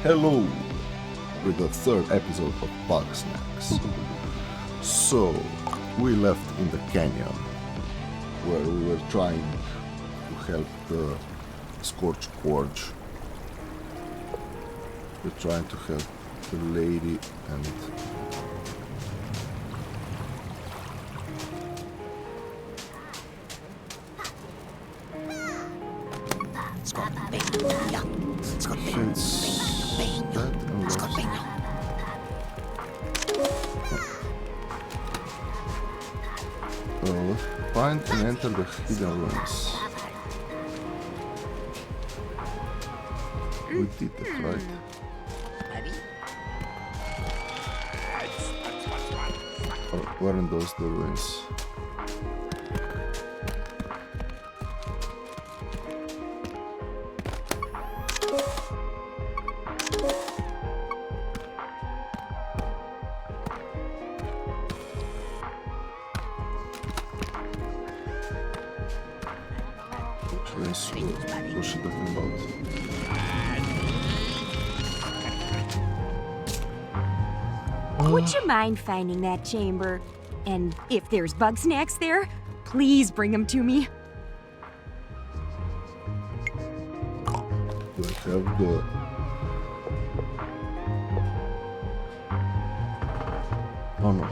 Hello, with the third episode of Bugsnax. So, we left in the canyon, where we were trying to help the Scorch Gorge. We're trying to help the lady and find and enter the hidden ruins. We did it, right? Oh, weren't those the ruins? What's she talking about? Would you mind finding that chamber? And if there's Bugsnax there, please bring them to me. Do I have the... Oh no.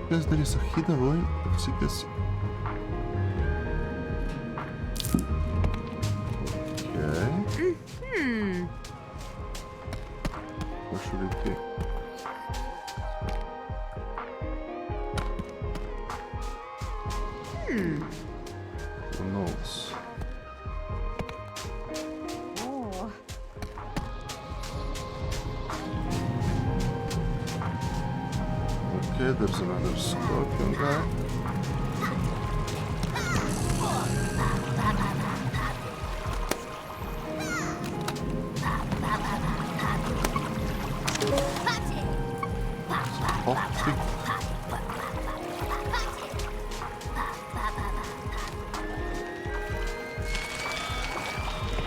Because there is a hidden ruin of secrecy. What should it be? Who knows? Oh. Okay, there's another scorpion guy.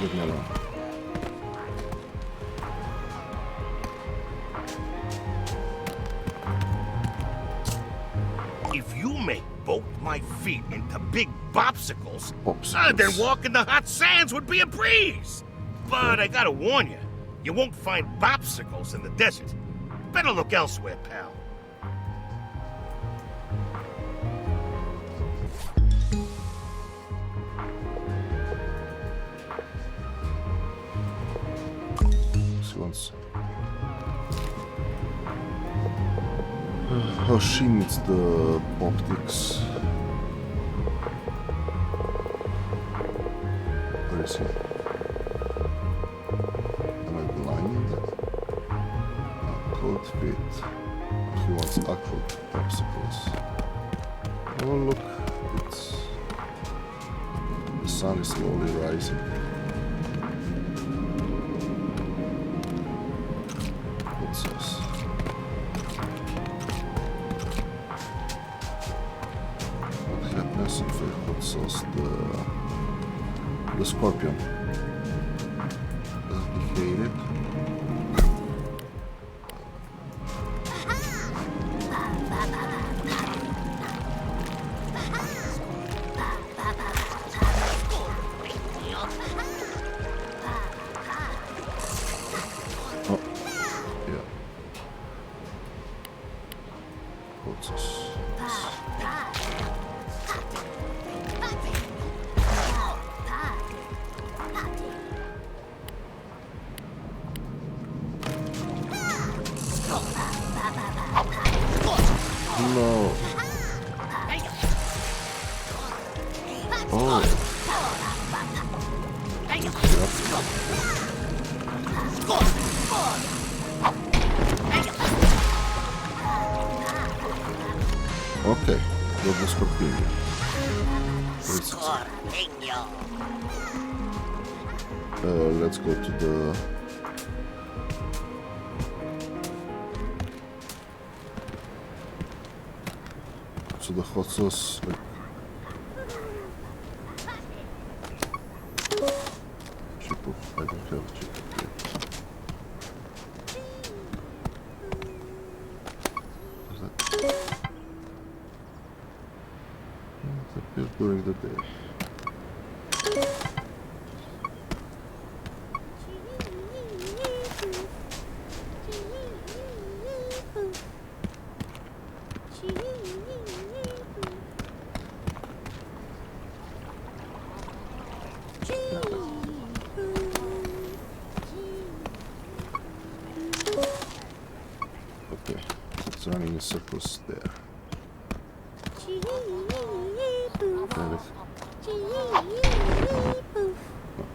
Leave me alone. If you make both my feet into big bopsicles, Popsicles. then walking the hot sands would be a breeze. But I gotta warn you, you won't find bopsicles in the desert. Better look elsewhere, pal. Once. Oh, she needs the optics. Where is he? Am I blind? Cold fit. He wants actual popsicles. Oh look, it's... the sun is slowly rising. The scorpion. Does he hate it? Oh, yeah. What's this? No. Oh. Okay, that was Scorpion. Let's go to the... So the hot sauce, like... Chip of, I don't have chip of yet. during the day. Okay, it's running in circles there. Damn it. No,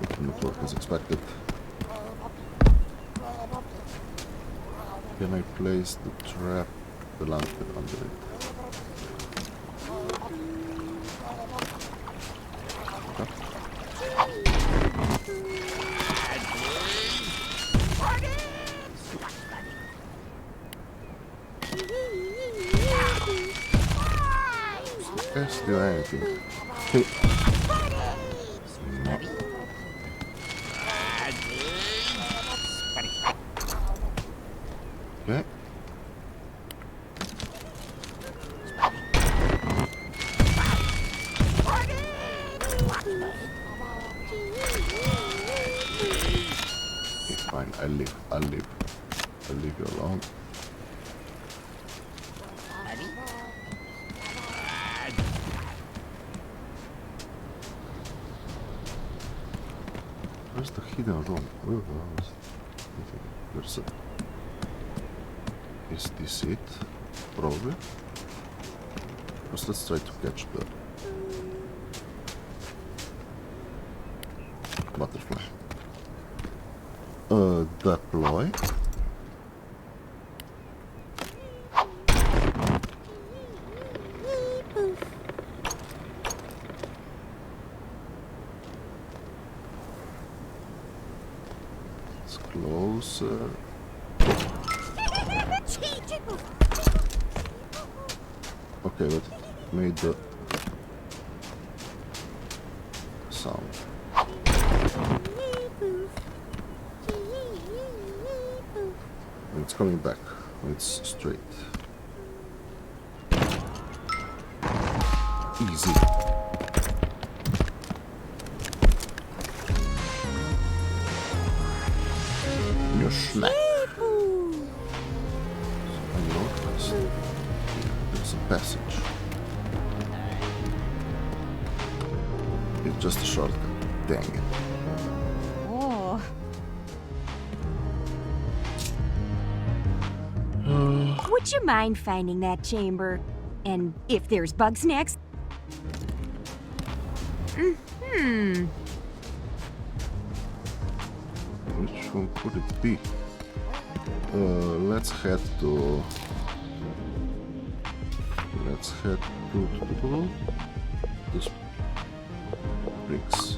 it did not work as expected. Can I place the trap, the lantern under it? Let's do anything. Hey. No. Okay. Okay, fine, I'll leave you alone. Where's the hidden room? There's a... Is this it? Probably. First, let's try to catch the butterfly. Deploy. It's closer. Okay, but it made the sound. And it's coming back when it's straight. Easy. Your snack. I know there's a passage. It's just a shortcut. Dang it. Oh. Would you mind finding that chamber? And if there's Bugsnax? Which one could it be? Let's head to the springs.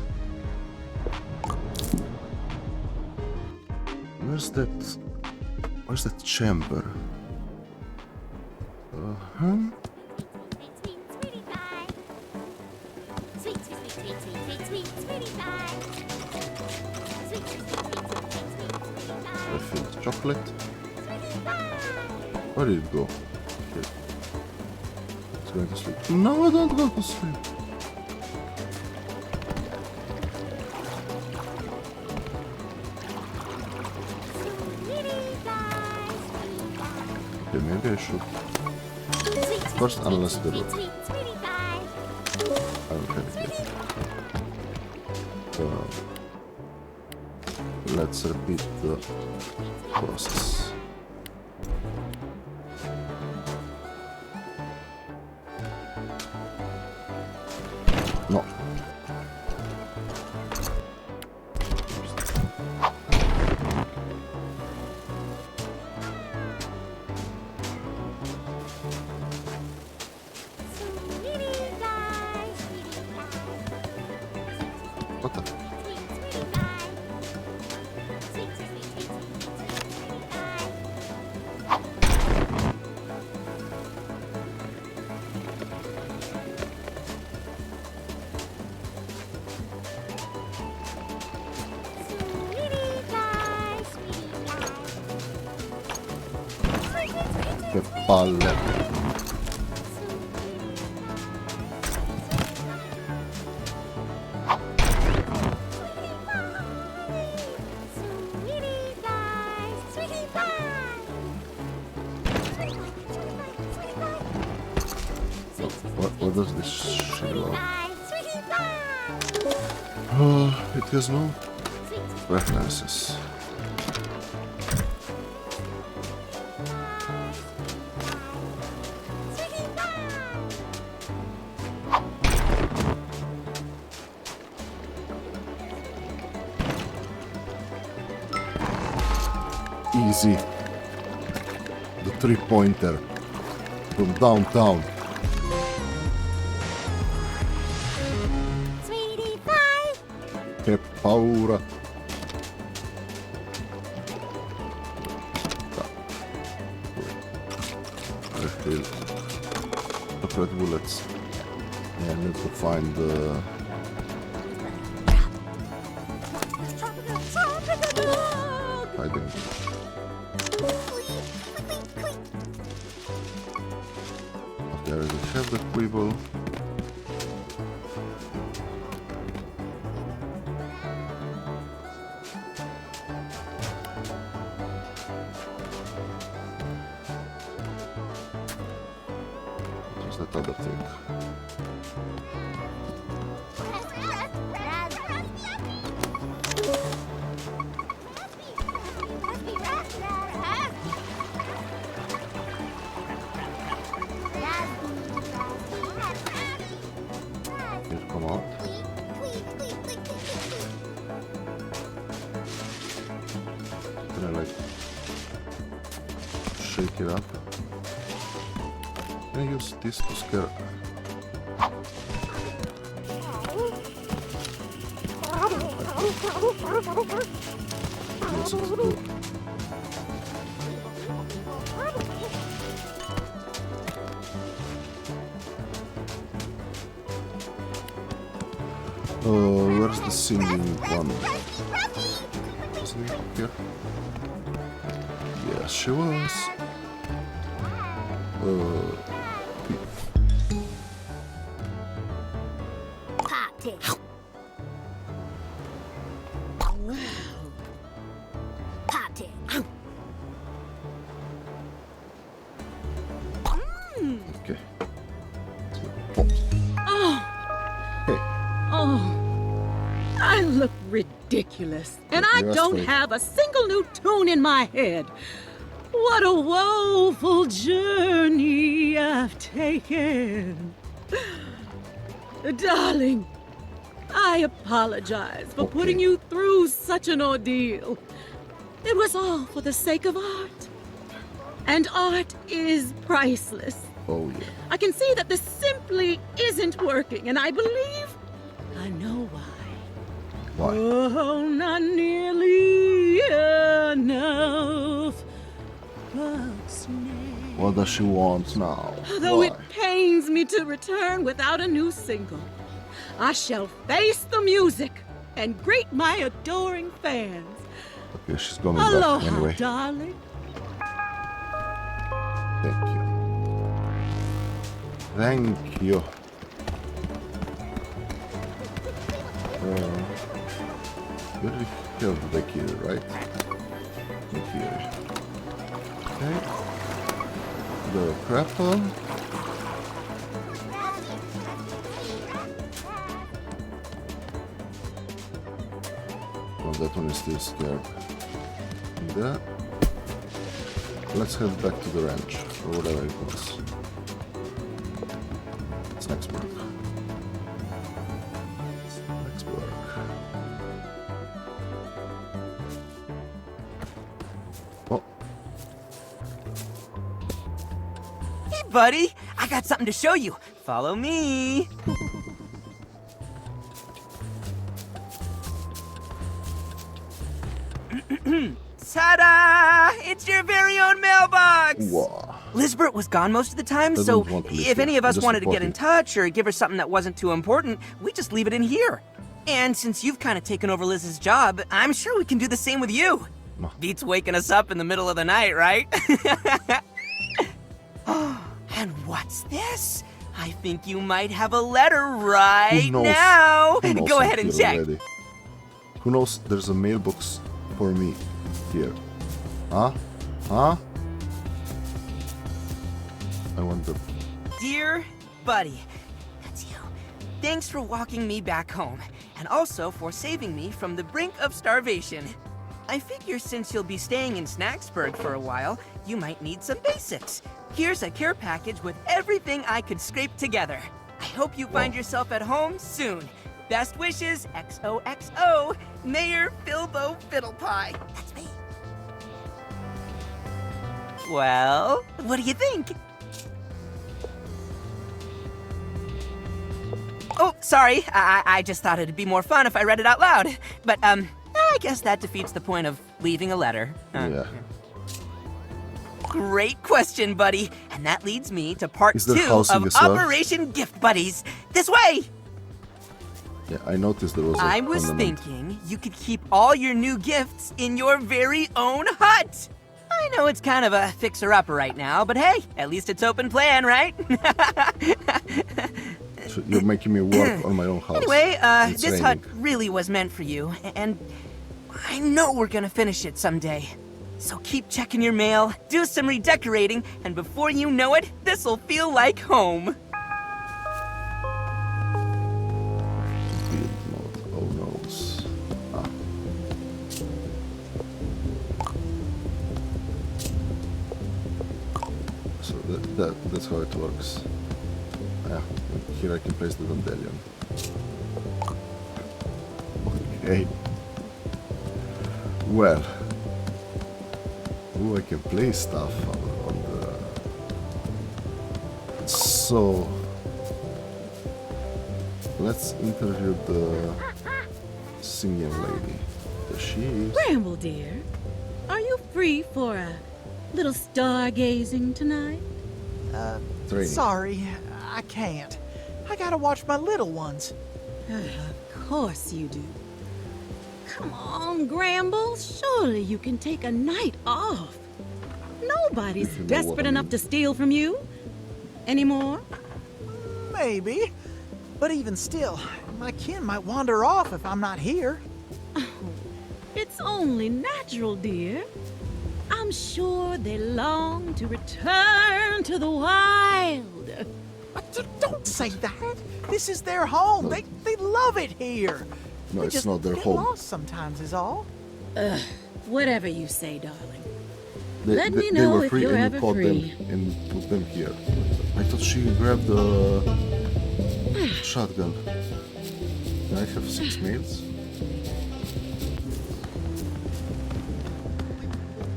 Where's that chamber? Refilled chocolate. Where did it go? Here. It's going to sleep. No, don't go to sleep. Okay, maybe I should first unless the door. I don't have it yet. Let's repeat the process. No. What the? Che palle. What does this shield? Oh, it has no references. Easy. The 3-pointer from downtown. Sweetie pie. Che paura. Refill the red bullets. Yeah, I need to find the... hiding. Okay, I already have the quibble. What was that other thing? Can it come out? Can I like shake it up? Can I use this to scare? Yes, it's good. Where's the singing one? Isn't it here? Yes, she was. Party. Wow. Party. Okay. Oh. Oh, Hey. oh, I look ridiculous, and I That's don't right. have a single new tune in my head. What a woeful journey I've taken. Darling, I apologize for putting Okay. you through such an ordeal. It was all for the sake of art. And art is priceless. Oh yeah. I can see that this simply isn't working, and I believe I know why. Why? Oh, not nearly enough. Bugsnax. What does she want now? Though Why? it pains me to return without a new single, I shall face the music and greet my adoring fans. Okay, she's coming Aloha, back anyway. darling. Thank you. Thank you. Where do we have the key, right? In here. Okay. The grapple. Oh, that one is still scared. And that. Let's head back to the ranch, or whatever it was. It's Nextburg. Nextburg. Oh, Hey, buddy, I got something to show you. Follow me. Ta-da! It's your very own mailbox. wow. Lisbeth was gone most of the time, I so don't want to leave if here. any of us Just wanted to get in support touch or give her something that wasn't too important, we just leave it in here. And since you've kind of taken over Liz's job, I'm sure we can do the same with you. No. Beats waking us up in the middle of the night, right? And what's this? I think you might have a letter right Who knows? now. Who knows Go I'm ahead and here check. already? Who knows there's a mailbox for me here? Huh? Huh? I wonder. Dear buddy, thanks for walking me back home, and also for saving me from the brink of starvation. I figure since you'll be staying in Snacksburg for a while, you might need some basics. Here's a care package with everything I could scrape together. I hope you find yourself at home soon. Best wishes, XOXO, Mayor Bilbo Fiddlepie. That's me. Well, what do you think? Oh, sorry. I just thought it'd be more fun if I read it out loud. But, I guess that defeats the point of leaving a letter. Yeah. Great question, buddy. And that leads me to part Is there 2 housing of as well? Operation Gift Buddies. This way! Yeah, I noticed there was a I was ornament. thinking you could keep all your new gifts in your very own hut. I know it's kind of a fixer-upper right now, but hey, at least it's open plan, right? So you're making me work on my own house. Anyway, It's this hut raining. really was meant for you, and I know we're gonna finish it someday. So keep checking your mail, do some redecorating, and before you know it, this'll feel like home. Build mode. Oh noes. Ah. So that's how it works. Yeah, here I can place the dandelion. Okay. Well. Ooh, I can place stuff on the... So... Let's interview the singing lady. There she is. Bramble, dear, are you free for a little stargazing tonight? Training. Sorry, I can't. I gotta watch my little ones. Of course you do. Come on, Gramble. Surely you can take a night off. Nobody's If you know what desperate I enough mean. to steal from you. Anymore? Maybe. But even still, my kin might wander off if I'm not here. It's only natural, dear. I'm sure they long to return to the wild. Don't say that. This is their home. They love it here. No, They it's just not their get home. lost sometimes is all. Whatever you say, darling. They, Let me they know were if free you're and ever you caught free. them and put them here. I thought she grabbed the shotgun. Can I have 6 males?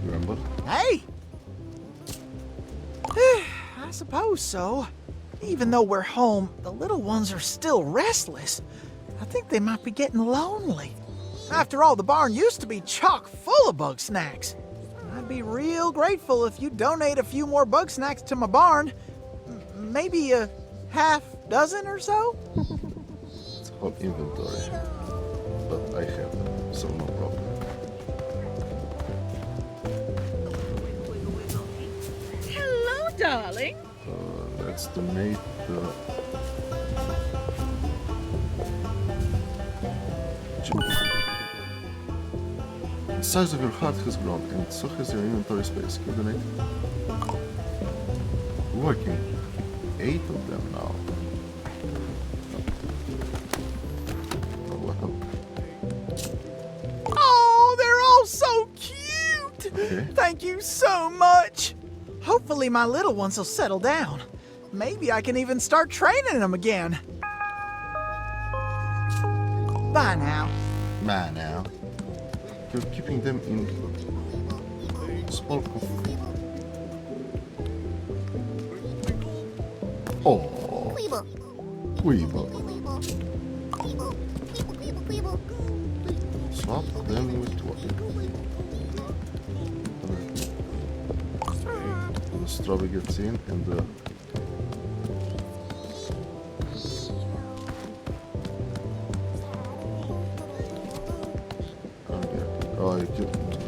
Remember? Hey! I suppose so. Even though we're home, the little ones are still restless. I think they might be getting lonely. After all, the barn used to be chock full of Bugsnax. I'd be real grateful if you donate a few more Bugsnax to my barn. Maybe a half dozen or so? It's whole inventory. But I have them, so no problem. Hello, darling. Let's donate the... The size of your heart has grown, and so has your inventory space. Can you donate? Working. 8 of them now. Oh, wow. Oh, they're all so cute! Okay. Thank you so much! Hopefully my little ones will settle down. Maybe I can even start training them again. Bye now. Man, now. You're keeping them in small Oh, Weeble. Swap them with what? The strawberry gets in and the... Oh,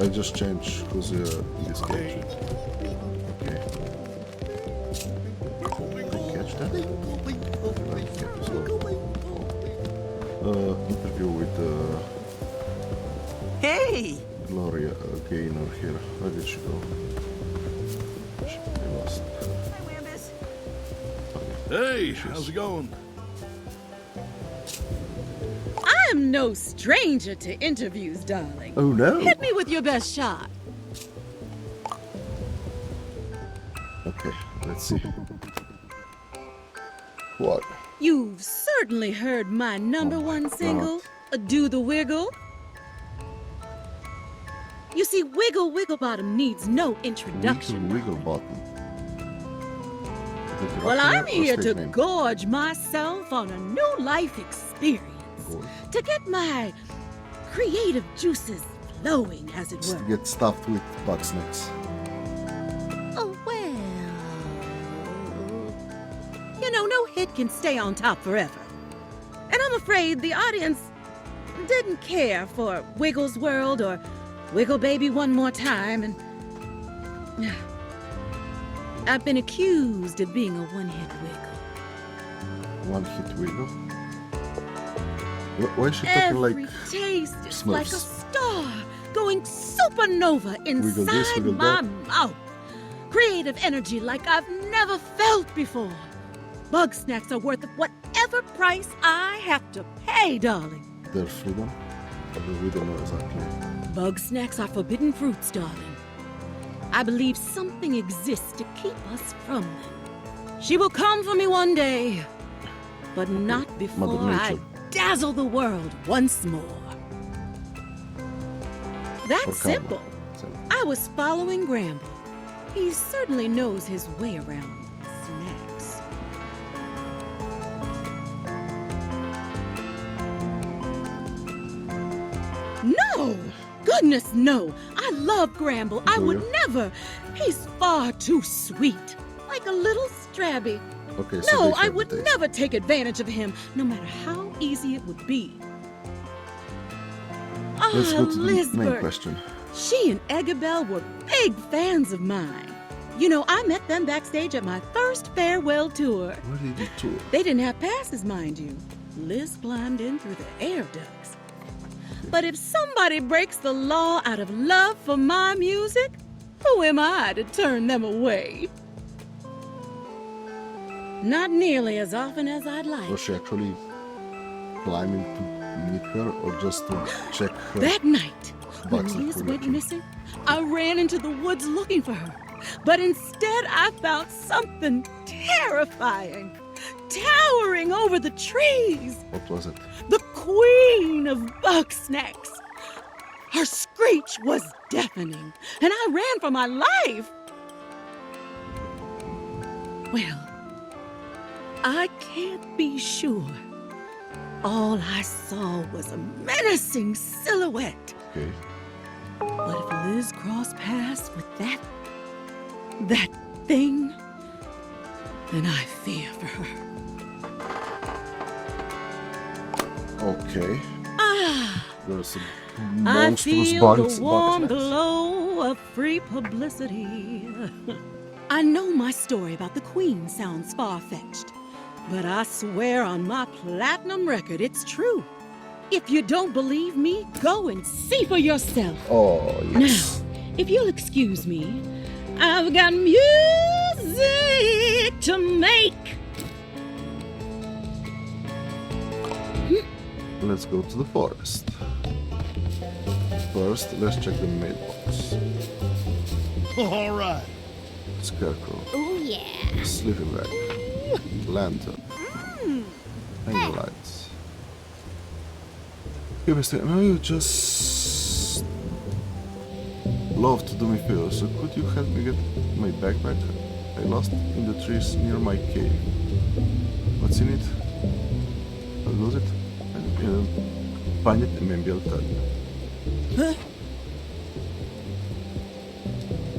I just changed who's in this country. Okay. Did I catch that? Interview with Hey! Gloria Gaynor here. Where did she go? She probably lost. Hi, Wambus. Hey, how's it going? I'm no stranger to interviews, darling. Oh no. Hit me with your best shot. Okay, let's see. What? You've certainly heard my number Oh my one God. single, Do the Wiggle. You see, Wiggle Wiggle Bottom needs no introduction. Wiggle button. Well, I'm here to gorge myself on a new life experience. To get my creative juices flowing, as it were. Get stuffed with Bugsnax. Oh, well. You know, no hit can stay on top forever. And I'm afraid the audience didn't care for Wiggle's World or Wiggle Baby One More Time, and I've been accused of being a one-hit wiggle. One-hit wiggle? Why is she talking Every like taste is like a Smurfs? star going supernova Wiggle this, inside wiggle my that. mouth. Creative energy like I've never felt before. Bugsnax are worth whatever price I have to pay, darling. their freedom? We don't know exactly. Bugsnax are forbidden fruits, darling. I believe something exists to keep us from them. She will come for me one day, but not before Mother I Nature. dazzle the world once more. That's Or karma. simple. I was following Gramble. He certainly knows his way around snacks. No! Goodness, no! I love Gramble. I Do would you? never. He's far too sweet. Like a little Strabby. Okay, so No, they I have would the taste. never take advantage of him, no matter how easy it would be. Let's go to the main Lisbeth. question. She and Eggabell were big fans of mine. You know, I met them backstage at my first farewell tour. Where did you tour? They didn't have passes, mind you. Liz climbed in through the air ducts. But if somebody breaks the law out of love for my music, who am I to turn them away? Not nearly as often as I'd like. Was she actually climbing to meet her or just to check her? That night, when Bugsnax Liz went production. missing, I ran into the woods looking for her. But instead, I found something terrifying, towering over the trees. What was it? The queen of Bugsnax. Her screech was deafening, and I ran for my life. Well, I can't be sure. All I saw was a menacing silhouette. Okay. But if Liz crossed paths with that thing, then I fear for her. Okay. Ah, There's a I monstrous feel bugs. the warm Bugsnax. glow of free publicity. I know my story about the Queen sounds far-fetched, but I swear on my platinum record it's true. If you don't believe me, go and see for yourself. Oh, yes. Now, if you'll excuse me, I've got music to make. Let's go to the forest. First, let's check the mailbox. All right. Scarecrow. Oh, yeah. Sleeping bag. Lantern. Hanging lights. Okay, Mr. I know you just love to do me favors, so could you help me get my backpack? I lost in the trees near my cave. What's in it? I'll lose it and find it and maybe I'll tell you. Huh?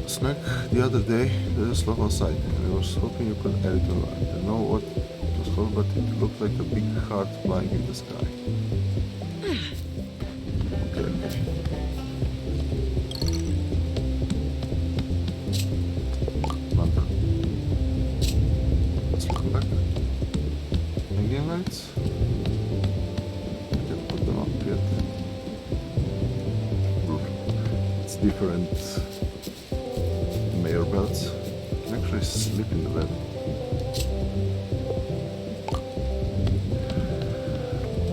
Snack, the other day there was a slot outside and I was hoping you could add it to it. I don't know what it was called, but it looked like a big heart flying in the sky. Okay. Lantern. Sleeping bag. Hanging lights. I can put them up yet. It's different mayor belts. You can actually sleep in the bed.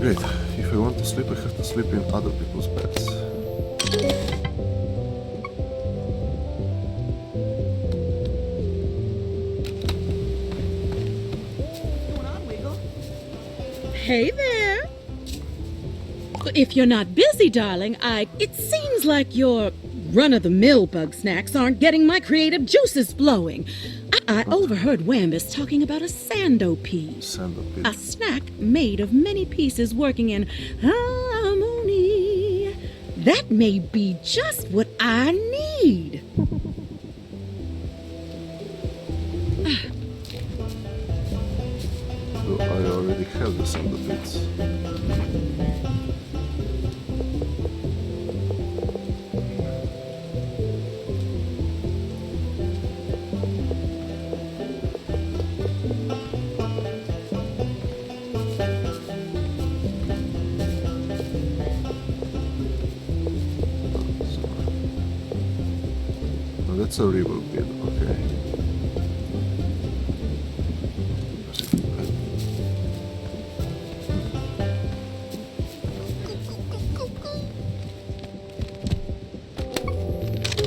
Great. If If I want to sleep, I have to sleep in other people's beds. Hey there. If you're not busy, darling, it seems like your run-of-the-mill Bugsnax aren't getting my creative juices flowing. I overheard Wambus talking about a sando piece. A snack made of many pieces working in harmony. That may be just what I need. So I already have the sando bits. That's a river bit, okay.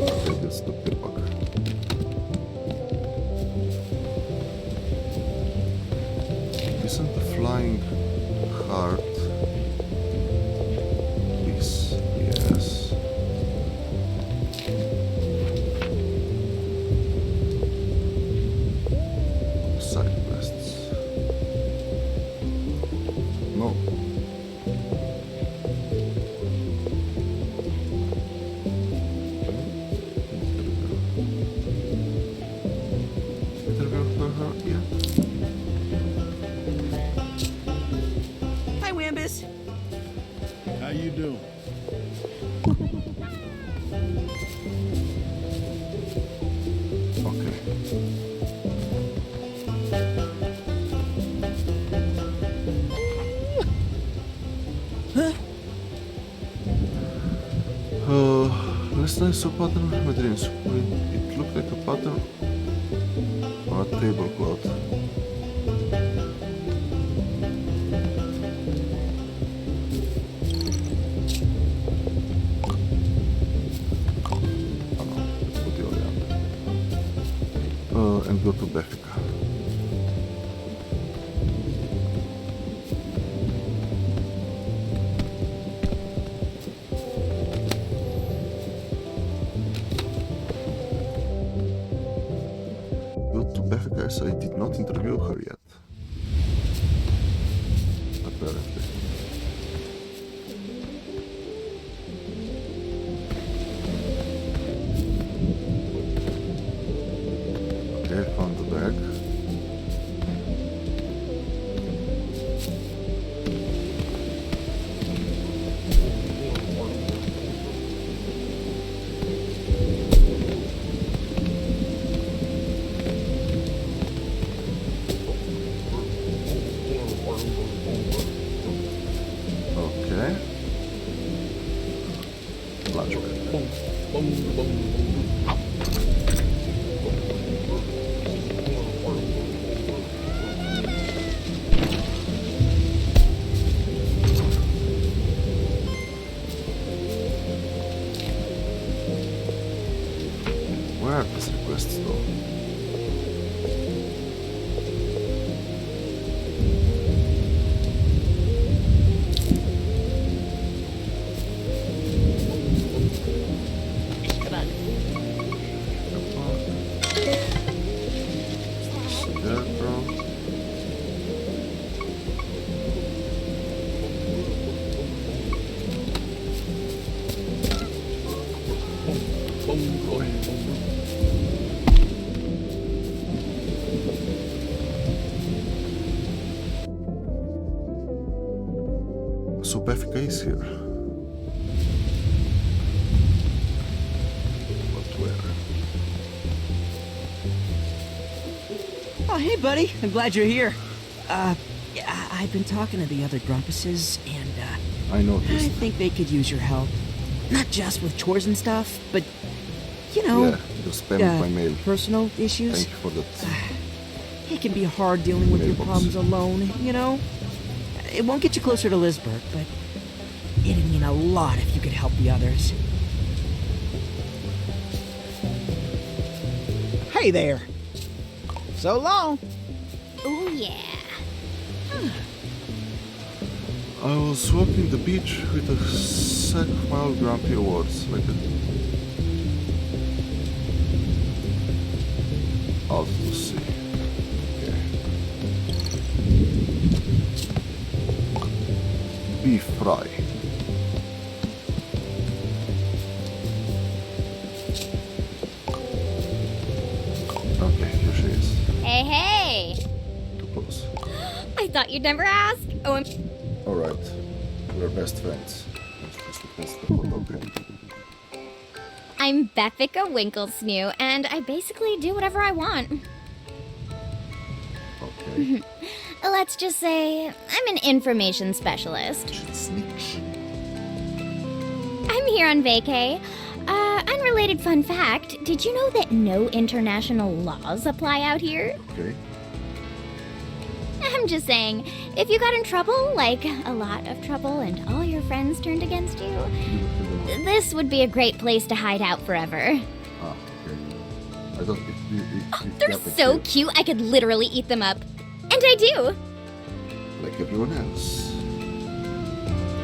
Okay, that's the pippak. Isn't the flying heart this? Yes. Side quests. No. Yeah. Hi, Wambus. How you doing? Okay. Last time I saw pattern in my dreams. It looked like a pattern on a tablecloth. Oh no, let's put the oleander. And go to Beffica. As I did not interview her yet. Apparently. Okay, I found the bag. Okay. Lunch break. Where are these requests though? So Beffica is here. But where? Oh, hey, buddy. I'm glad you're here. Yeah, I've been talking to the other Grumpuses, and, I I noticed. think they could use your help. Not just with chores and stuff, but, you know, Yeah, just spam my mail. personal issues. Thank you for that. It can be hard dealing with your Mailbox. problems alone, you know? It won't get you closer to Lisburg, but It'd mean a lot if you could help the others. Hey there. So long. Oh, yeah. I was walking the beach with a sack of my old grumpy awards, like a... Out to the sea. Okay. Beef fry. Okay, here she is. Hey, hey! Too close. I thought you'd never ask. Oh, I'm... Alright, we're best friends. That's the photo, okay? I'm Beffica Winklesnoo, and I basically do whatever I want. Okay. Let's just say I'm an information specialist. Snitch. I'm here on vacay. Unrelated fun fact, did you know that no international laws apply out here? Okay. I'm just saying, if you got in trouble, like a lot of trouble, and all your friends turned against you, this would be a great place to hide out forever. Ah, okay. I don't... They're so cute, I could literally eat them up. And I do! Like everyone else.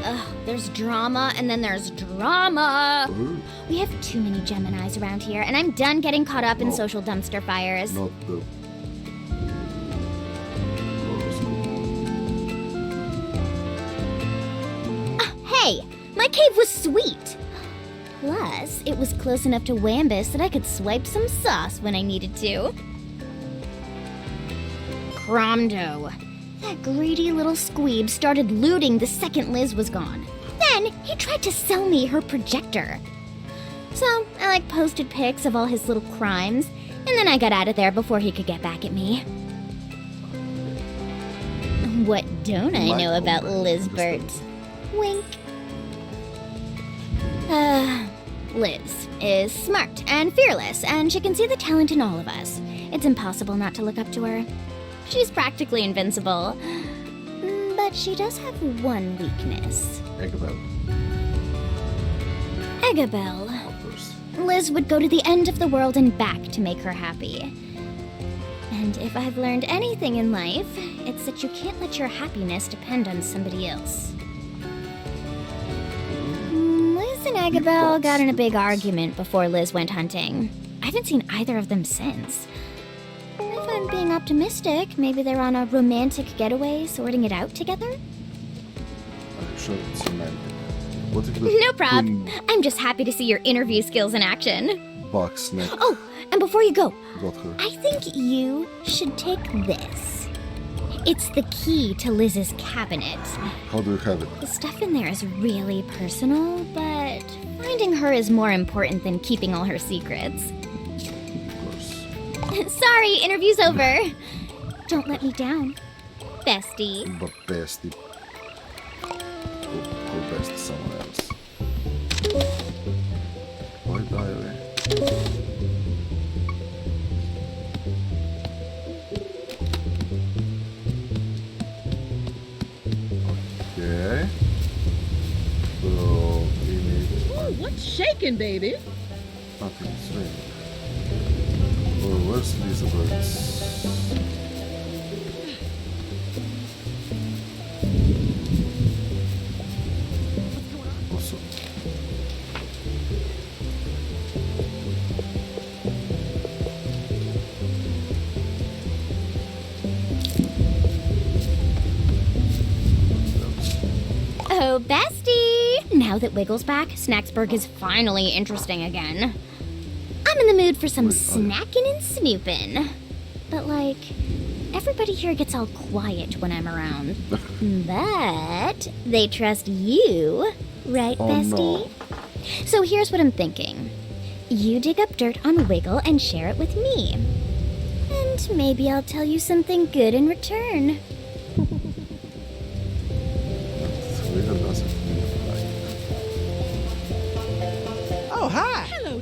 Ugh, there's drama, and then there's drama. Ooh, We have too many Geminis around here, and I'm done getting caught up in No. social dumpster fires. not the... Hey, my cave was sweet. Plus, it was close enough to Wambus that I could swipe some sauce when I needed to. Cromdo. That greedy little squeeb started looting the second Liz was gone. Then, he tried to sell me her projector. So, I posted pics of all his little crimes, and then I got out of there before he could get back at me. What don't I know about Lizbert? Wink. Liz is smart and fearless, and she can see the talent in all of us. It's impossible not to look up to her. She's practically invincible. But she does have one weakness. Eggabell, Eggabell. of course. Liz would go to the end of the world and back to make her happy. And if I've learned anything in life, it's that you can't let your happiness depend on somebody else. Liz and Eggabell got in a big argument before Liz went hunting. I haven't seen either of them since. If I'm being optimistic, maybe they're on a romantic getaway, sorting it out together? I'm sure it's romantic. What if the No prob. Queen I'm just happy to see your interview skills in action. Bugsnax Oh, and before you go, got her? I think you should take this. It's the key to Liz's cabinet. How do you have it? The stuff in there is really personal, but finding her is more important than keeping all her secrets. Of course. Sorry, interview's over. Don't let me down, bestie. But bestie. Go best someone else. Boy diary. Okay. So we need Ooh, what's shaking, baby? nothing strange. Oh, where's Elizabeth? Also. Oh, bestie! Now that Wiggle's back, Snacksburg is finally interesting again. I'm in the mood for some snacking and snooping. But, everybody here gets all quiet when I'm around. But they trust you, right, Oh, bestie? no. So here's what I'm thinking. You dig up dirt on Wiggle and share it with me. And maybe I'll tell you something good in return. Swiggle doesn't feel like. Oh, hi. Hello,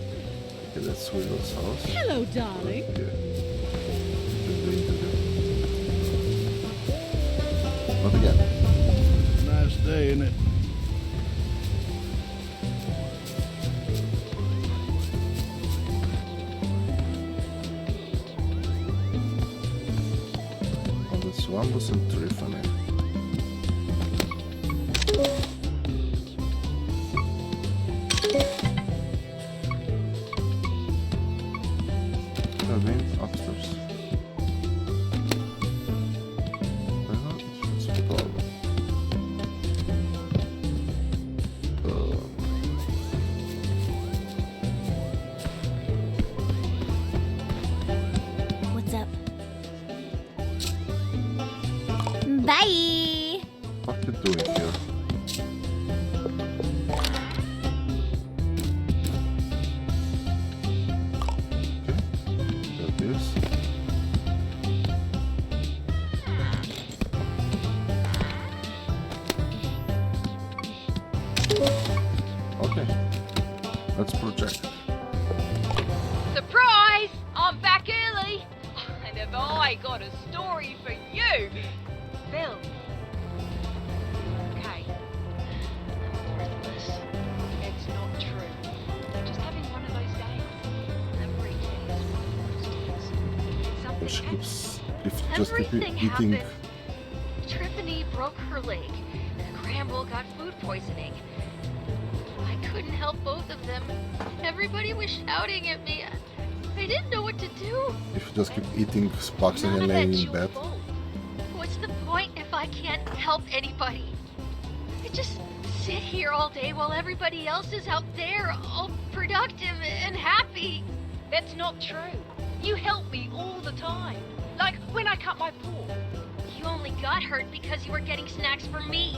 Okay, that's Swiggle's house. hello, darling. Okay. Not again. Nice day, isn't it? one wasn't Tiffany. I've been upstairs. It's a problem. What's up? Bye! What you doing here? Okay, got this. Okay, let's project. Surprise! I'm back early! And have I got a story for you? Bill. Okay. I'm breathless. It's not true. I'm just having one of those days. Every day is one of those days. Something She happened. keeps just keep Everything eating. happened. Triffany broke her leg. Gramble got food poisoning. I couldn't help both of them. Everybody was shouting at me. I didn't know what to do. If you just keep eating Bugsnax None and of laying that's in your bed. fault. What's the point if I can't help anybody? I just sit here all day while everybody else is out there, all productive and happy. That's not true. You help me all the time. Like when I cut my paw. You only got hurt because you were getting snacks for me.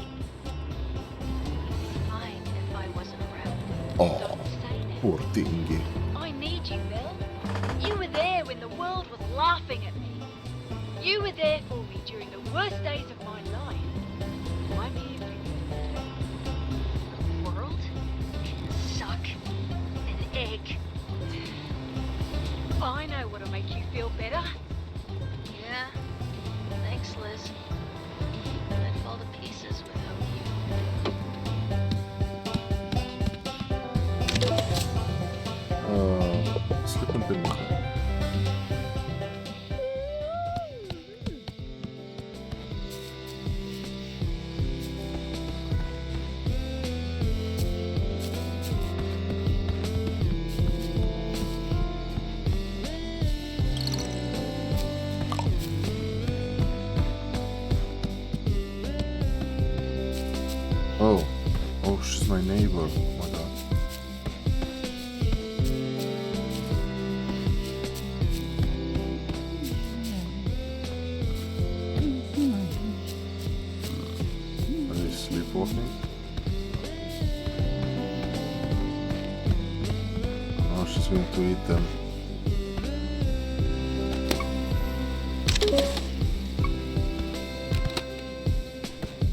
Fine if I wasn't around. Oh, Don't say that. poor thingy. I need you, Bill. You were there when the world was laughing at me. You were there for me during the worst days of my life. I'm here for you. The world can suck an egg. I know what'll make you feel better. Yeah. Thanks, Liz. I'd fall to pieces without you. Sleep on the Oh, she's my neighbor. Oh my god. Are they sleepwalking? Oh, she's going to eat them.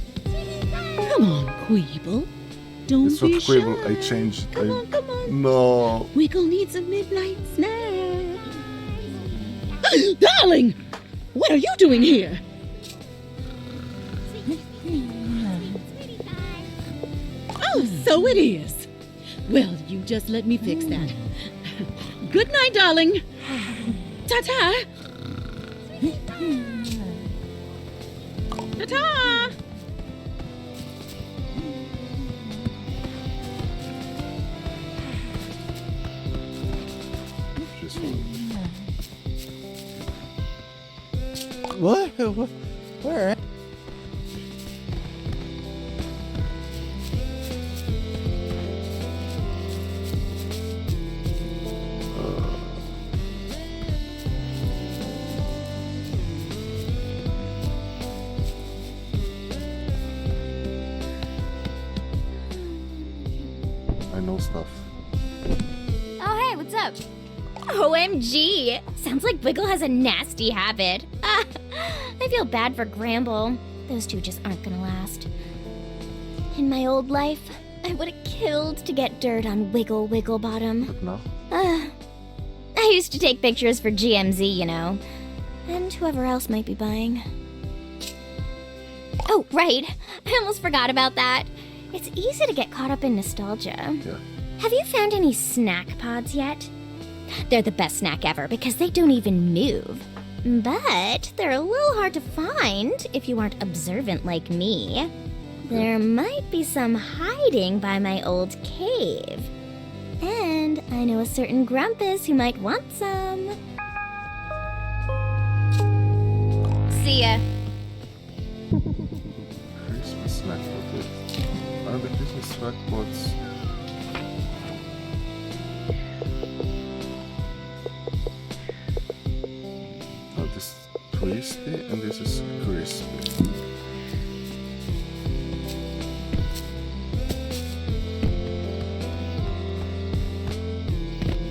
Come on, Queeble. Don't It's not be Quibble, shy. I changed. Come on, come on. No. Wiggle needs a midnight snack. Darling! What are you doing here? Oh, so it is. Well, you just let me fix that. Good night, darling. Ta-ta. Ta-ta. She's fine. What? Where? I know stuff. Oh, hey, what's up? OMG! Sounds like Wiggle has a nasty habit. I feel bad for Gramble. Those two just aren't gonna last. In my old life, I would have killed to get dirt on Wiggle Wigglebottom. But now? I used to take pictures for GMZ, you know. And whoever else might be buying. Oh, right. I almost forgot about that. It's easy to get caught up in nostalgia. Yeah. Have you found any snack pods yet? They're the best snack ever because they don't even move. But they're a little hard to find if you aren't observant like me. There might be some hiding by my old cave. And I know a certain Grumpus who might want some. See ya. Christmas snack pot. Are the Christmas snack pots? Oh, this is twisty and this is crispy.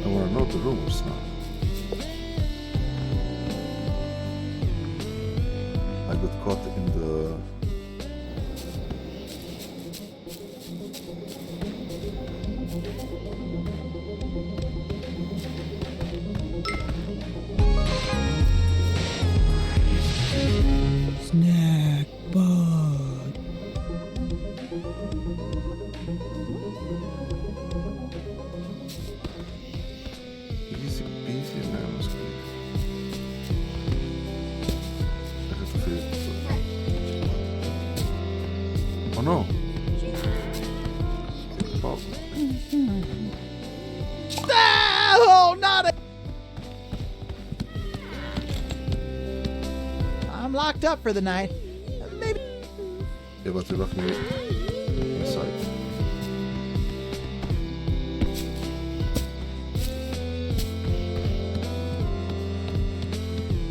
I wanna know the rules now. I got caught in the Snack bug. easy peasy lemon squeeze. I have to feed it. Oh no! Oh, Oh, not it! I'm locked up for the night. Maybe. yeah, but you locked me inside.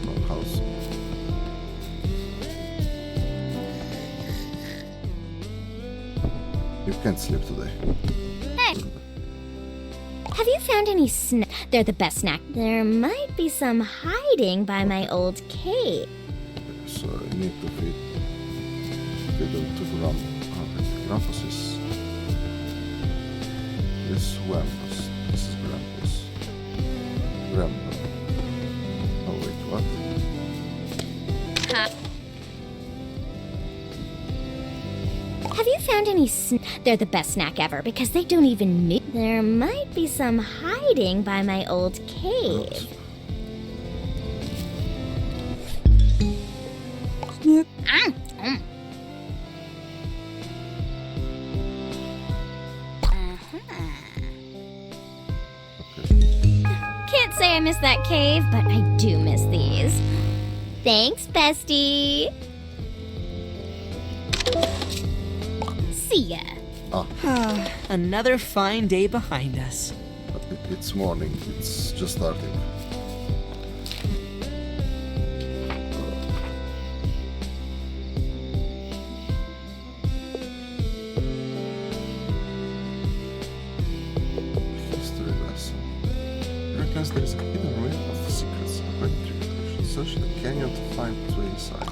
No house. You can't sleep today. Hey! Have you found any They're the best snack. There might be some hiding by my old cave. So I need to feed them to Grampus is this Wampus. This is Grampus. Grandpa. Oh wait, what? Have you found any They're the best snack ever because they don't even move. There might be some hiding by my old cave. Can't say I miss that cave, but I do miss these. Thanks, bestie. See ya. Another fine day behind us. It's morning. It's just starting. History lesson. Reckons there is a hidden ring of secrets. According to tradition, search the canyon to find its way inside.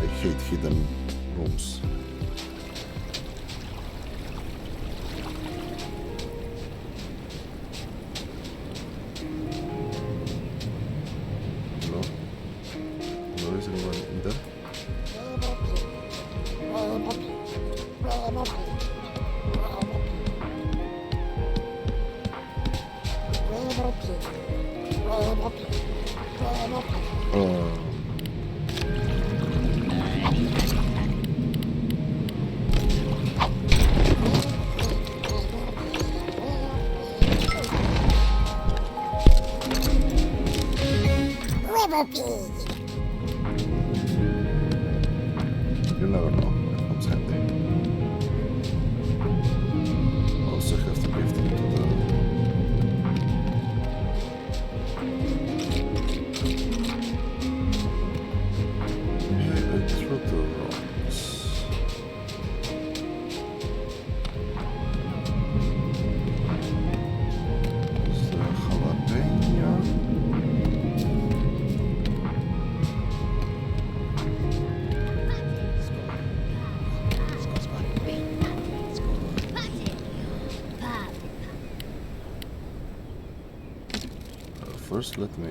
I hate hidden rooms. Hello? Hello, is anyone in there? You never know. It comes handy. Also have to lift it to the... Yeah, I threw the rocks. Is there jalapeno? First, let me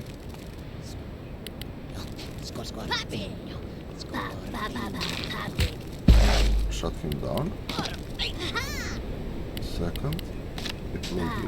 shut him down. second. It will be.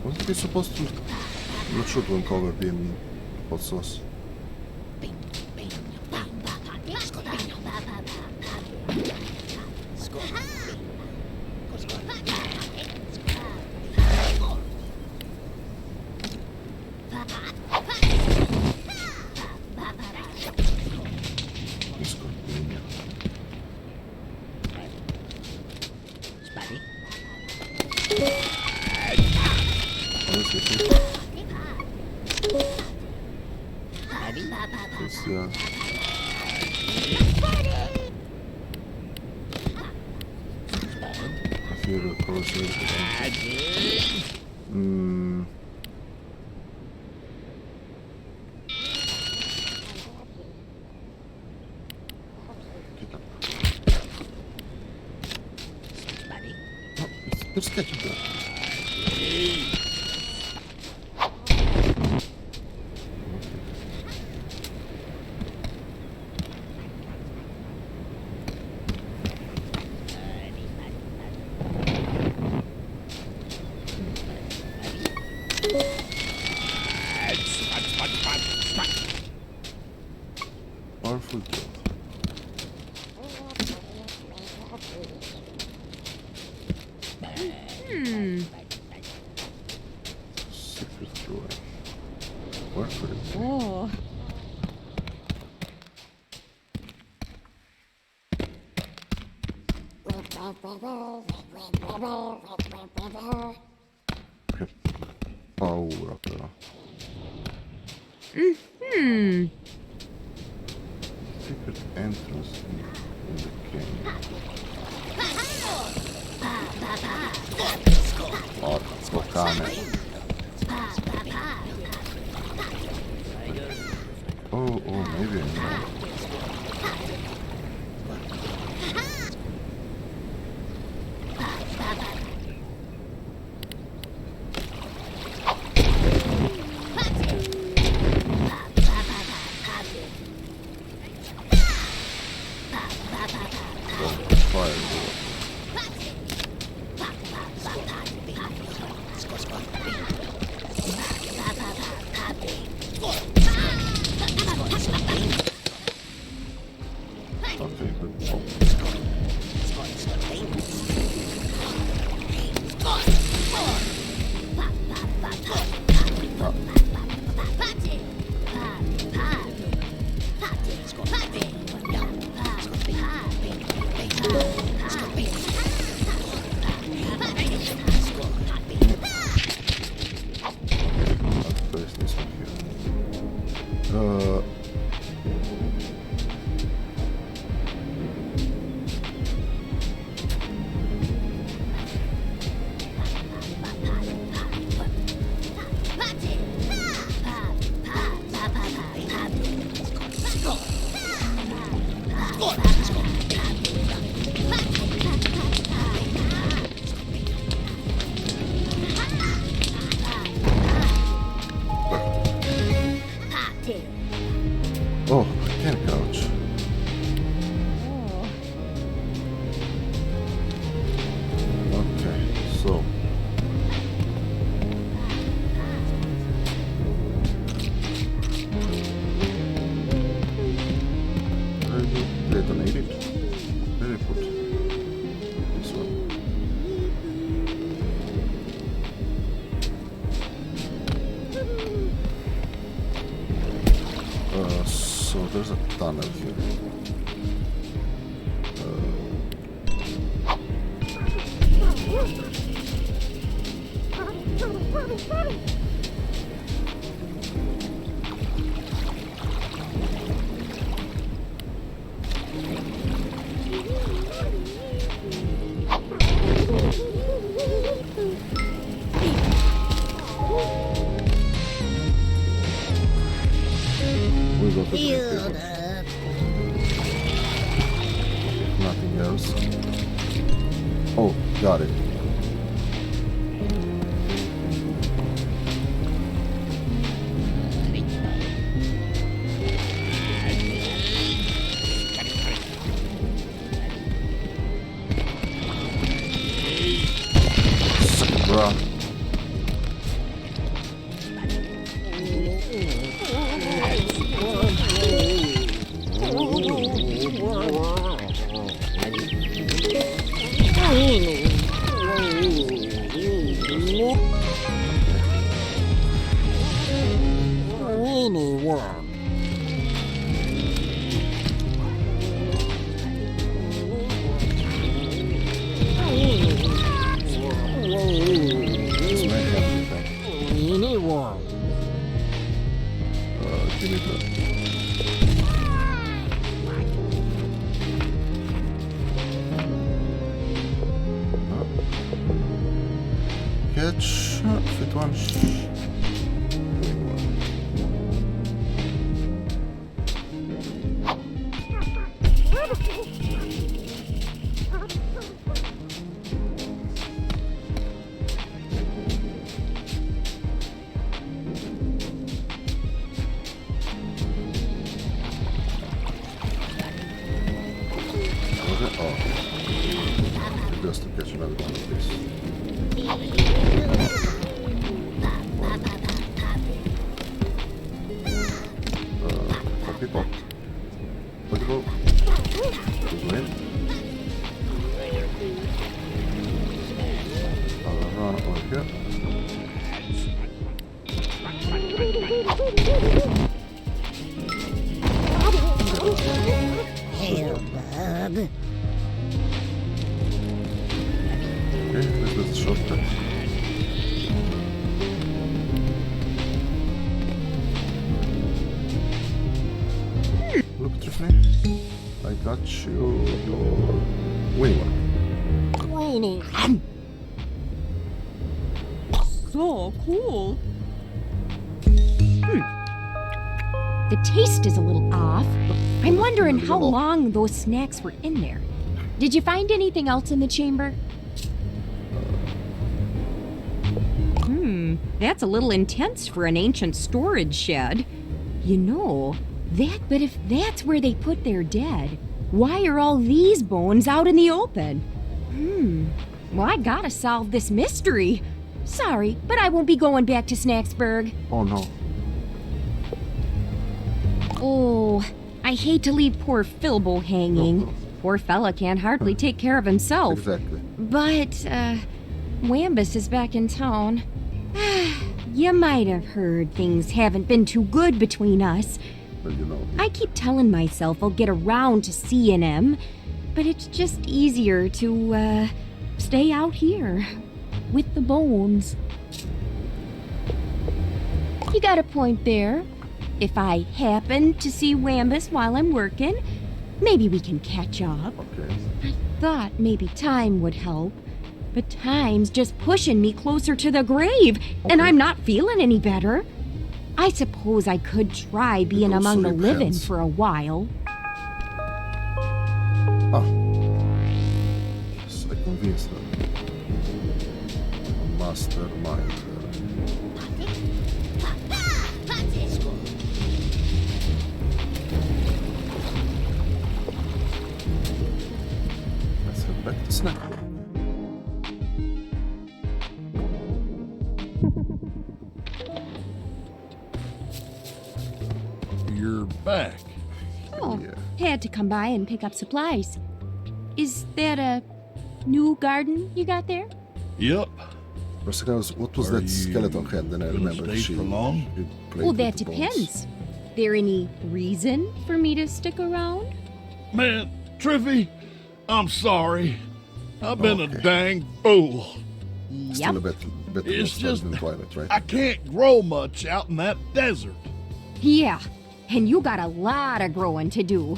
Wasn't he supposed to not shoot when covered in hot sauce? Yeah. I feel the process. No, there's ketchup there. Powerful job. Secret drawer. Where could it be? Oh. Che paura però. Secret entrance in the canyon. Porco cane. Oh, maybe I know. Oh, I can't couch. Okay, so. Detonate it. Very put this one. So there's a tunnel here. Healed up. Nothing else. Oh, got it. Suck it, bruh. Let's make everything. Give me the... Catch fit one. Just to catch another one of these. People. Pokeball. Win. I'll run over here. Hail, bub. Okay, this is the shortcut. Look, Tiffany. I got you your winning one. Winning. So cool. The taste is a little off. I'm wondering how Little. long those snacks were in there. Did you find anything else in the chamber? That's a little intense for an ancient storage shed. You know, but if that's where they put their dead, why are all these bones out in the open? Well, I gotta solve this mystery. Sorry, but I won't be going back to Snacksburg. Oh no. Oh, I hate to leave poor Filbo hanging. Poor fella can't hardly take care of himself. Exactly. But, Wambus is back in town. You might have heard things haven't been too good between us. Well, you know. I keep telling myself I'll get around to seeing him, but it's just easier to, stay out here with the bones. You got a point there. If I happen to see Wambus while I'm working, maybe we can catch up. Okay. I thought maybe time would help, but time's just pushing me closer to the grave, and Okay. I'm not feeling any better. I suppose I could try being also among the living depends. for a while. Ah. Yes, I convinced her. A mastermind. Let's head back to Snackburg. You're back. Oh, Yeah. had to come by and pick up supplies. Is that a new garden you got there? Yep. What was Are that you skeleton head? Then I gonna remember stay she. for long? she played Well, with that the bones. depends. There any reason for me to stick around? Man, Triffy, I'm sorry. I've been a Okay. dang fool. Still a bit better It's just than Twilight, right? I can't grow much out in that desert. Yeah, and you got a lot of growing to do.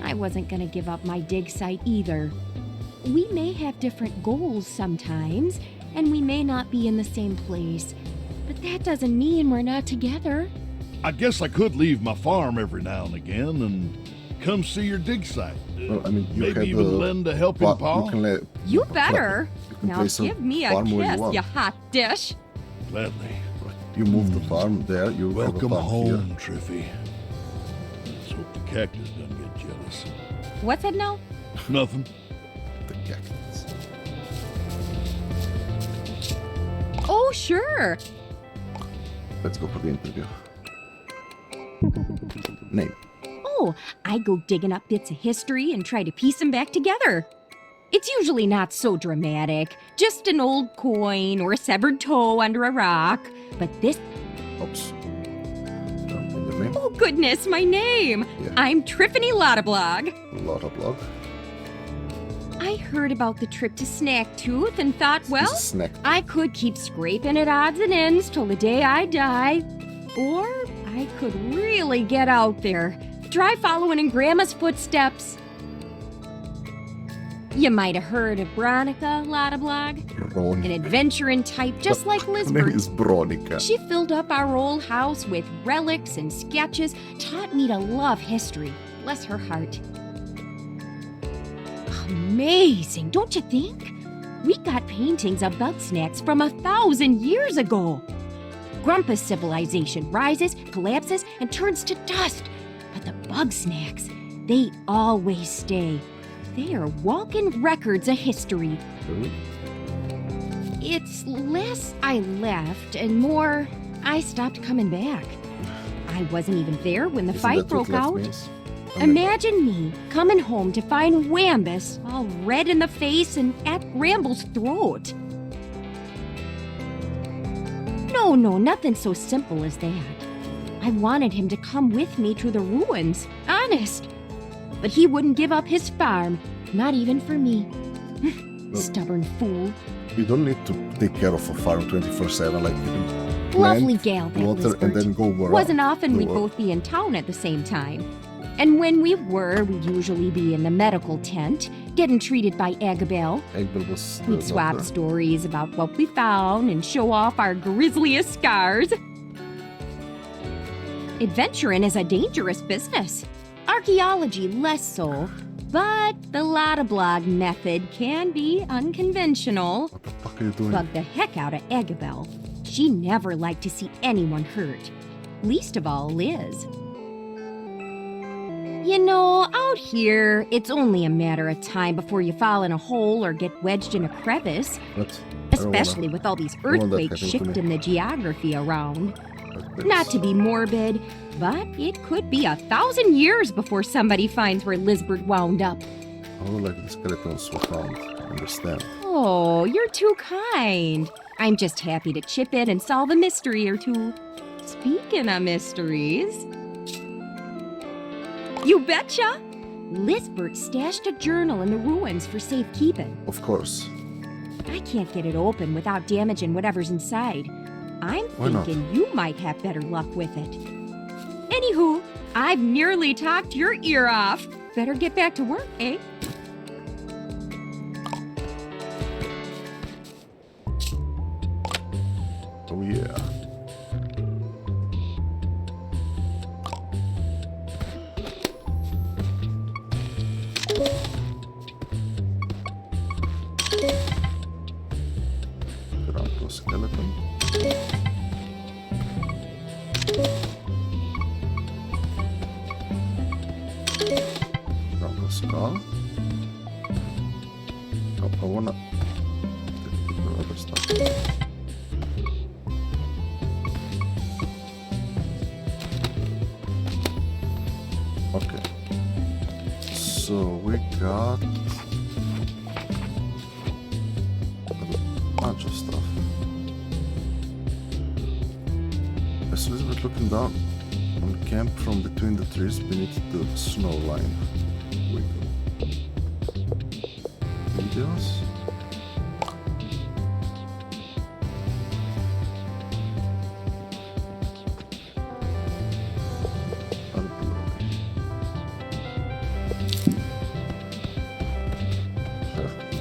I wasn't gonna give up my dig site either. We may have different goals sometimes, and we may not be in the same place, but that doesn't mean we're not together. I guess I could leave my farm every now and again and come see your dig site. Well, I mean, you Maybe had even lend a helping paw. You can let. You better. You can Now place give me a farm where kiss, you want. you hot dish. Gladly. You move the farm there. You Welcome have a farm home, here. Triffy. Let's hope the cactus doesn't get jealous. What's that now? Nothing. The cactus. Oh, sure. Let's go for the interview. Name. Oh, I go digging up bits of history and try to piece them back together. It's usually not so dramatic, just an old coin or a severed toe under a rock. But this, Oops. In the name. oh goodness, my name! Yeah. I'm Triffany Lottablog. Lot of blog. I heard about the trip to Snacktooth and thought, well, This is snack. I could keep scraping at odds and ends till the day I die. Or I could really get out there. Try following in Grandma's footsteps. You might have heard of Bronica Lottablog, Ron. an adventuring type just like Her name Lisbeth. is Bronica. She filled up our old house with relics and sketches, taught me to love history. Bless her heart. Amazing, don't you think? We got paintings of Bugsnax from 1,000 years ago. Grumpus civilization rises, collapses, and turns to dust. But the Bugsnax, they always stay. They are walking records of history. Really? It's less I left and more I stopped coming back. I wasn't even there when the Isn't fight that what broke left out. means? I mean, Imagine me coming home to find Wambus all red in the face and at Gramble's throat. No, nothing so simple as that. I wanted him to come with me to the ruins, honest. But he wouldn't give up his farm, not even for me. Stubborn fool. You don't need to take care of a farm 24/7. Like you can Lovely plant, gal, that water, Lisbeth. and then go where Wasn't often go we'd where- both be in town at the same time. And when we were, we'd usually be in the medical tent, getting treated by Agabel. Eggbell was the We'd swap doctor. stories about what we found and show off our grisliest scars. Adventuring is a dangerous business. Archaeology less so, but the Lottablog method can be unconventional. What the fuck are you doing? Bugged the heck out of Agabel. She never liked to see anyone hurt, least of all Liz. You know, out here, it's only a matter of time before you fall in a hole or get wedged in a crevice, What? I don't especially with all these don't want that earthquakes happening to me. shifting the geography around. wanna- Not to be morbid, but it could be 1,000 years before somebody finds where Lisbeth wound up. Oh, like the skeletons were found. I understand. Oh, you're too kind. I'm just happy to chip in and solve a mystery or two. Speaking of mysteries... You betcha! Lisbeth stashed a journal in the ruins for safekeeping. Of course. I can't get it open without damaging whatever's inside. I'm Why not? thinking you might have better luck with it. Anywho, I've nearly talked your ear off. Better get back to work, eh? Oh yeah. Grandpa skeleton. Grandpa skull. Oh, I wanna take the other stuff. Okay. So we got a bunch of stuff. As Elizabeth looking down on camp from between the trees beneath the snow line. Wiggle. Videos?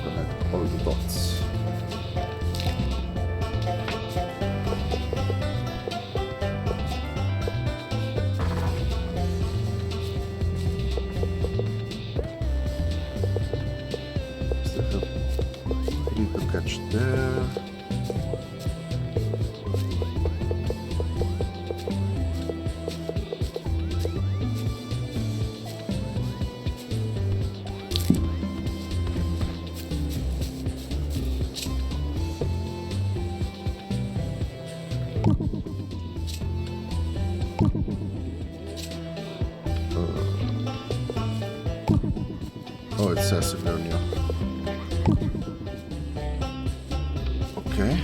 Connect all the dots. Oh, it says Silernia. Okay.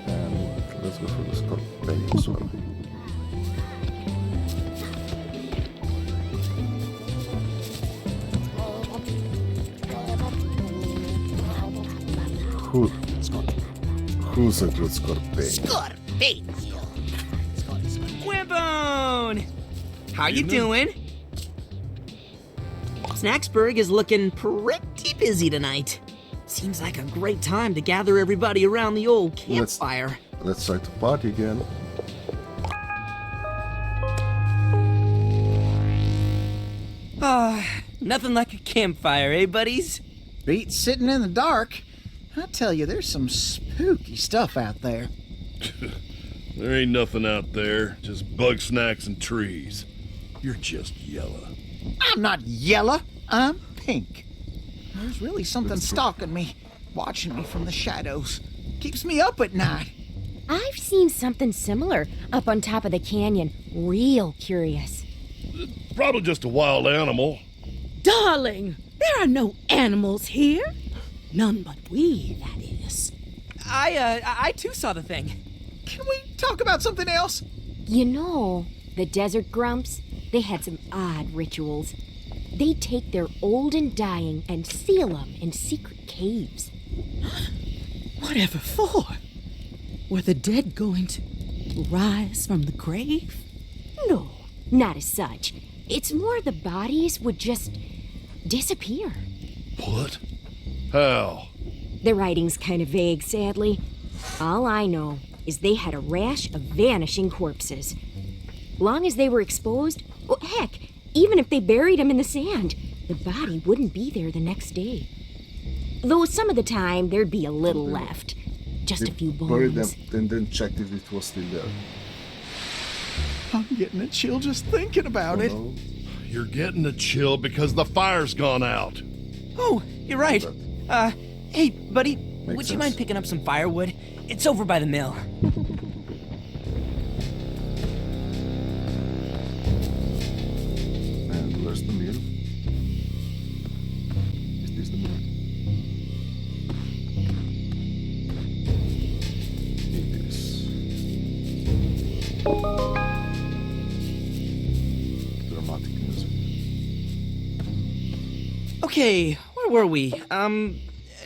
And let's go for the Scorpion as well. Who's a good Scorpion? Squibbone! How you doing? Snacksburg is looking pretty busy tonight. Seems like a great time to gather everybody around the old campfire. Let's try to party again. Nothing like a campfire, eh, buddies? Beats sitting in the dark. I tell you, there's some spooky stuff out there. There ain't nothing out there, just Bugsnax and trees. You're just yellow. I'm not yellow. I'm pink. There's really something stalking me, watching me from the shadows. Keeps me up at night. I've seen something similar up on top of the canyon. Real curious. Probably just a wild animal. Darling, there are no animals here. None but we, that is. I too saw the thing. Can we talk about something else? You know, the desert grumps, they had some odd rituals. They'd take their old and dying and seal them in secret caves. Whatever for? Were the dead going to rise from the grave? No, not as such. It's more the bodies would just disappear. What? How? The writing's kind of vague, sadly. All I know is they had a rash of vanishing corpses. Long as they were exposed, well, heck, even if they buried them in the sand, the body wouldn't be there the next day. Though some of the time, there'd be a little left. Just a few Buried them bones. and then checked if it was still there. I'm getting a chill just thinking about it. No. You're getting a chill because the fire's gone out. Oh, you're right. Hey, buddy, would you sense. mind picking up some firewood? It's over by the mill. And where's the mill? Is this the mill? It is. Dramatic music. Okay, where were we?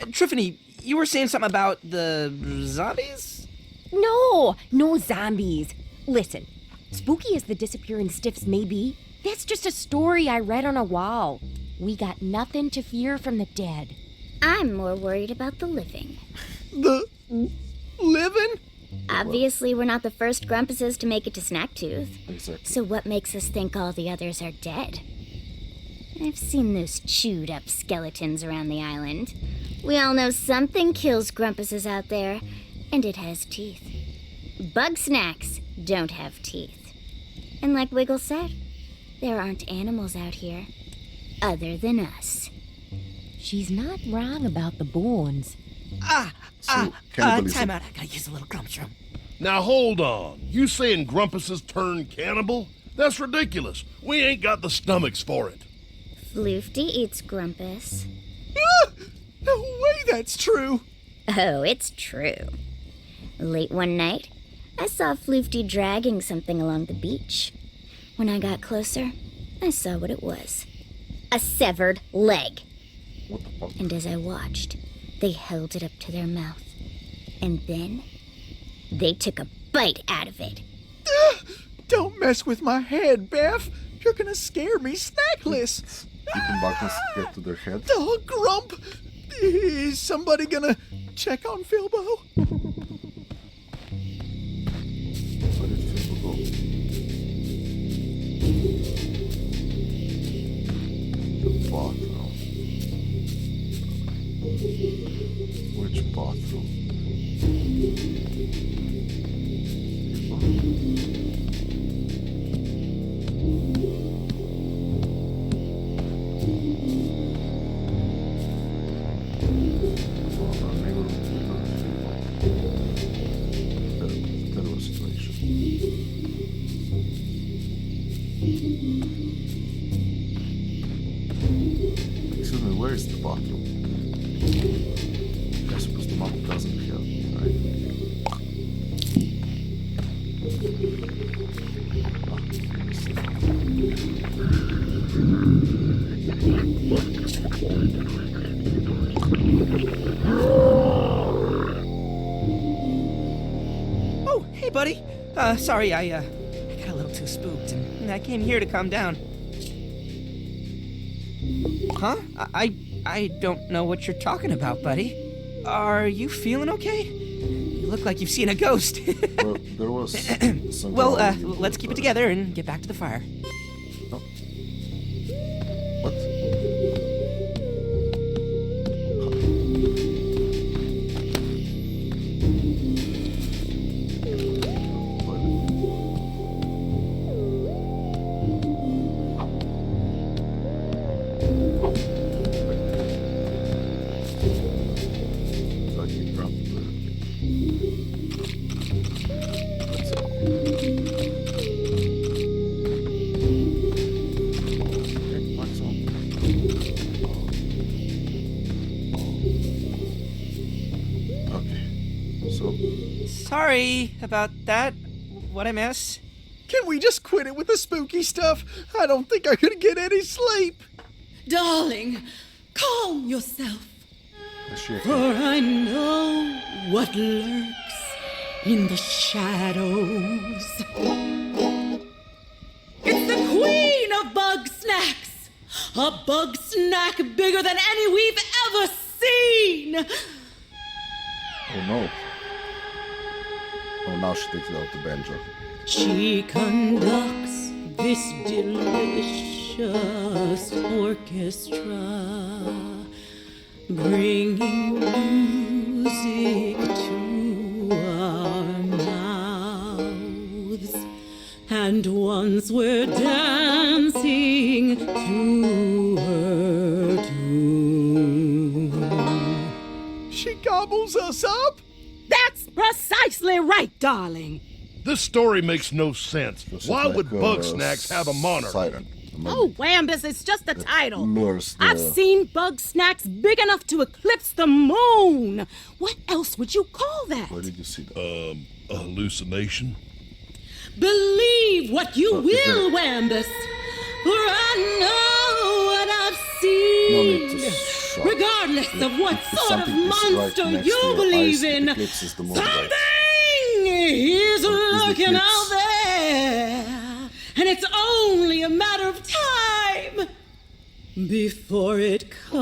Triffany, you were saying something about the zombies? No zombies. Listen, spooky as the disappearing stiffs may be, that's just a story I read on a wall. We got nothing to fear from the dead. I'm more worried about the living. The living? Obviously, we're not the first Grumpuses to make it to Snacktooth. Exactly. So what makes us think all the others are dead? I've seen those chewed up skeletons around the island. We all know something kills Grumpuses out there, and it has teeth. Bugsnax don't have teeth. And like Wiggle said, there aren't animals out here other than us. She's not wrong about the bones. cannibalism. Time out. I gotta use a little grump shroom. Now hold on. You saying Grumpuses turn cannibal? That's ridiculous. We ain't got the stomachs for it. Floofty eats Grumpus. No way that's true. Oh, it's true. Late one night, I saw Floofty dragging something along the beach. When I got closer, I saw what it was. A severed leg. What the fuck? And as I watched, they held it up to their mouth. And then, they took a bite out of it. Don't mess with my head, Beth. You're gonna scare me snackless. You can Bugsnax get to their head. Oh, Grump! Is somebody gonna check on Philbo? Where did Philbo go? The bathroom. Which bathroom? bathroom. I suppose the map doesn't help me, right? Oh, hey, buddy. Sorry, I got a little too spooked, and I came here to calm down. Huh? I don't know what you're talking about, buddy. Are you feeling okay? You look like you've seen a ghost. Well, there was some. Well, let's keep it together and get back to the fire. What? Sorry about that. What I miss? Can we just quit it with the spooky stuff? I don't think I could get any sleep. Darling, calm yourself. For For I know what lurks in the shadows. It's the queen of Bugsnax! A bug snack bigger than any we've ever seen! Oh no. Oh, now she takes out the banjo. She conducts this delicious orchestra, bringing music to our mouths. And once we're dancing to her tune. She gobbles us up? That's precisely right, darling. This story makes no sense. This is Why like would a Bugsnax have a monarch? Siren. Oh, Wambus, it's just the title. Lures the... I've seen Bugsnax big enough to eclipse the moon. What else would you call that? Where did you see that? A hallucination? Believe what you will, Wambus, for I know what I've No need seen. to shout. Regardless of what If sort of something is right monster next you to your believe eyes, it in, eclipses the moon, something right? is Or is it lurking eclipse? out there, and it's only a matter of time before it comes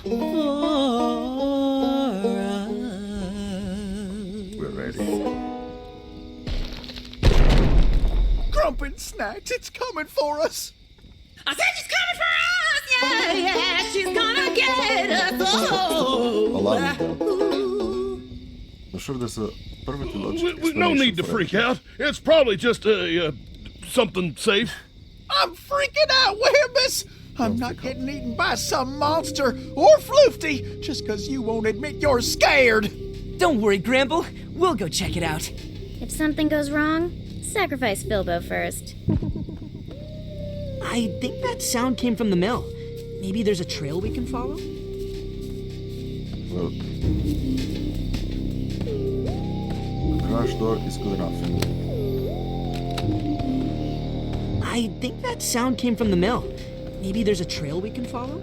for us. We're ready. Grumpin' Snacks, it's coming for us. I said she's coming for us! Yeah, yeah, she's gonna get us! Oh! Alarm bell. I'm sure there's a perfectly logical No need to explanation for freak everything. out. It's probably just something safe. I'm freaking out, Wambus! I'm not getting eaten by some monster or Floofty just because you won't admit you're scared. Don't worry, Gramble. We'll go check it out. If something goes wrong, sacrifice Bilbo first. I think that sound came from the mill. Maybe there's a trail we can follow? Well, the garage door is good enough. I think that sound came from the mill. Maybe there's a trail we can follow?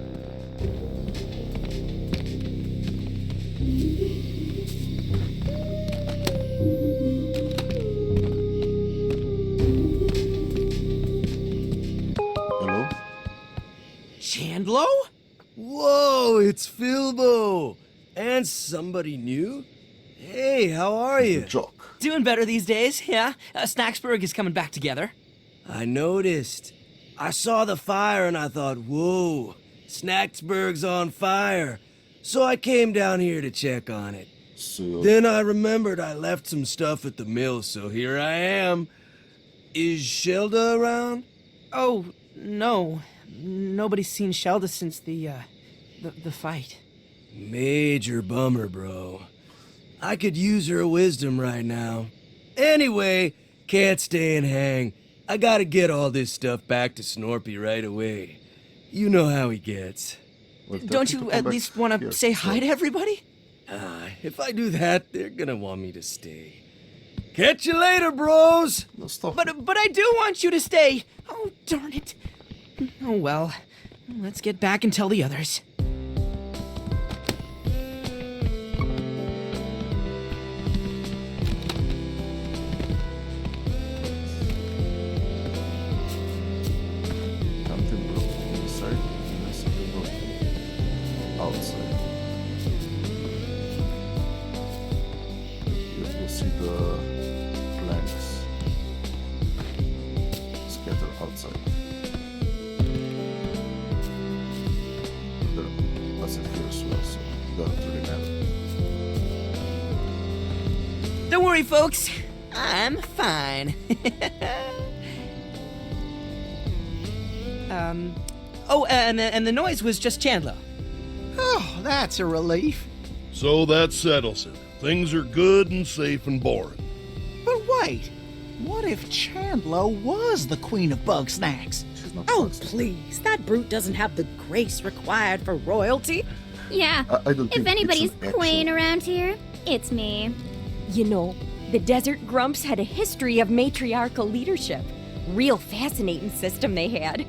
Hello? Chandlo? Whoa, it's Philbo! And somebody new? Hey, how are you? Jock. Doing better these days, yeah. Snacksburg is coming back together. I noticed. I saw the fire and I thought, whoa, Snacksburg's on fire. So I came down here to check on it. So, Then I remembered I left some stuff at the mill, so here I am. Is Shelda around? Oh, no. Nobody's seen Shelda since the fight. Major bummer, bro. I could use her wisdom right now. Anyway, can't stay and hang. I gotta get all this stuff back to Snorpy right away. You know how he gets. We're Don't definitely you come at back least want to here, say so- hi to everybody? If I do that, they're gonna want me to stay. Catch you later, bros! No, stop. But I do want you to stay. Oh, darn it. Oh, well. Let's get back and tell the others. Something broken inside and something broken outside. You will see the planks scattered outside. That's it here as well, so you got to remember. Don't worry, folks. I'm fine. And the noise was just Chandler. Oh, that's a relief. So that settles it. Things are good and safe and boring. But wait, what if Chandler was the queen of Bugsnax? She's not Oh, Bugsnax. please. That brute doesn't have the grace required for royalty. Yeah. I don't think If anybody's it's an queen actual- around here, it's me. You know, the Desert Grumps had a history of matriarchal leadership. Real fascinating system they had.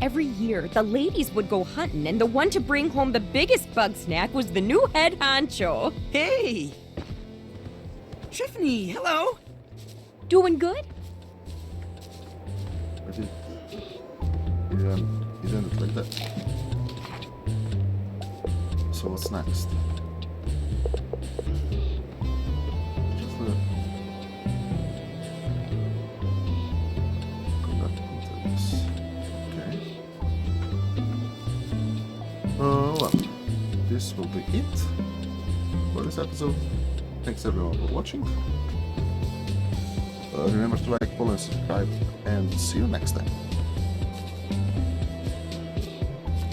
Every year, the ladies would go hunting, and the one to bring home the biggest bug snack was the new head honcho. Hey! Tiffany, hello! Doing good? I did. You didn't it like that. So what's next? Just back into this. Okay. Well, this will be it for this episode. Thanks everyone for watching. Remember to like, follow, and subscribe, and see you next time.